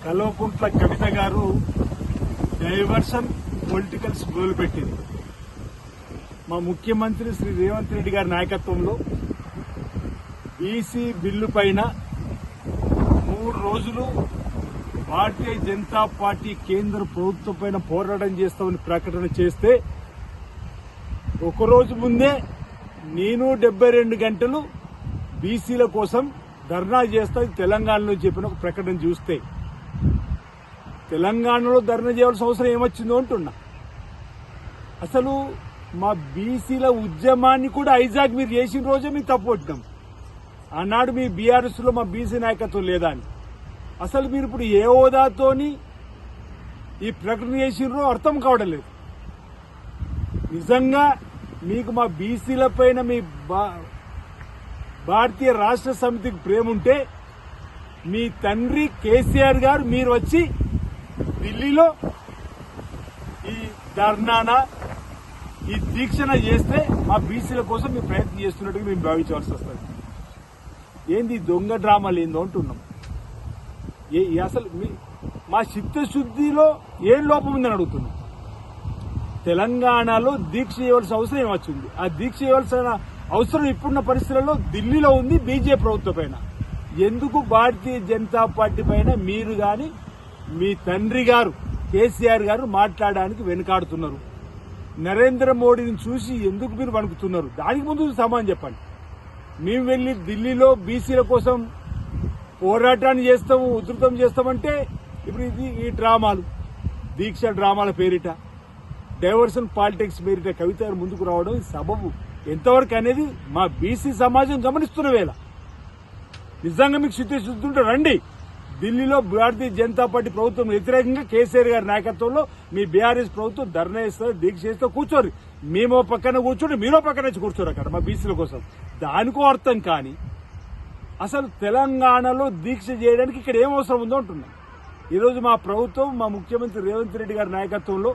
కల్వకుంట్ల కవిత గారు diversion politicals మొదలుపెట్టింది. మా ముఖ్యమంత్రి శ్రీ రేవంత్ రెడ్డి గారి నాయకత్వంలో బీసీ బిల్లు పైన 3 రోజులు భారతీయ జనతా పార్టీ కేంద్ర ప్రభుత్వం పైన పోరాటం చేస్తామని ప్రకటన చేస్తే ఒకరోజు ముందే నేను 72 గంటలు బీసీల కోసం ధర్నా చేస్తా తెలంగాణలో చెప్పిన ఒక ప్రకటన చూస్తే తెలంగాణలో ధర్నా చేయాల్సిన అవసరం ఏమొచ్చిందో అంటున్నా. అసలు మా బీసీల ఉద్యమాన్ని కూడా హైజాక్ మీరు చేసిన రోజే మీకు తప్పొట్టినాం. ఆనాడు మీ బీఆర్ఎస్ లో మా బీసీ నాయకత్వం లేదా అని. అసలు మీరు ఇప్పుడు ఏ హోదాతోని ఈ ప్రకటన చేసినో అర్థం కావడం లేదు. నిజంగా మీకు మా బీసీల పైన మీ భారతీయ రాష్ట్ర సమితికి ప్రేమ ఉంటే మీ తండ్రి కేసీఆర్ గారు మీరు వచ్చి ఢిల్లీలో ఈ ధర్నాన ఈ దీక్షణ చేస్తే మా బీసీల కోసం మీరు ప్రయత్నం చేస్తున్నట్టుగా మేము భావించవలసి వస్తుంది. ఏంది దొంగ డ్రామాలు ఏందో అంటున్నాం. అసలు మా చిత్తశుద్ధిలో ఏం లోపం ఉందని అడుగుతున్నాం. తెలంగాణలో దీక్ష చేయవలసిన అవసరం ఏమొచ్చింది? ఆ దీక్ష చేయవలసిన అవసరం ఇప్పుడున్న పరిస్థితులలో ఢిల్లీలో ఉంది బీజేపీ ప్రభుత్వం పైన. ఎందుకు భారతీయ జనతా పార్టీ పైన మీరు గాని మీ తండ్రి గారు కేసీఆర్ గారు మాట్లాడడానికి వెనుకాడుతున్నారు? నరేంద్ర మోడీని చూసి ఎందుకు మీరు వణుకుతున్నారు? దానికి ముందు సమాధానం చెప్పండి. మేము వెళ్లి ఢిల్లీలో బీసీల కోసం పోరాటాన్ని చేస్తాము, ఉధృతం చేస్తామంటే ఇప్పుడు ఈ డ్రామాలు, దీక్ష డ్రామాల పేరిట, డైవర్షన్ పాలిటిక్స్ పేరిట కవిత గారు ముందుకు రావడం సబబు ఎంతవరకు అనేది మా బీసీ సమాజం గమనిస్తున్న వేళ. నిజంగా మీకు చిత్తశుద్ధి ఉంటే రండి. ఢిల్లీలో భారతీయ జనతా పార్టీ ప్రభుత్వం వ్యతిరేకంగా కేసీఆర్ గారి నాయకత్వంలో మీ బీఆర్ఎస్ ప్రభుత్వం ధర్నా చేస్తారు, దీక్ష చేస్తే కూర్చోరు. మేమో పక్కన కూర్చోండి, మీరో పక్కన వచ్చి కూర్చోరు అక్కడ మా బీసీల కోసం. దానికో అర్థం కానీ అసలు తెలంగాణలో దీక్ష చేయడానికి ఇక్కడ ఏం అవసరం ఉందో అంటున్నాం. ఈరోజు మా ప్రభుత్వం మా ముఖ్యమంత్రి రేవంత్ రెడ్డి గారి నాయకత్వంలో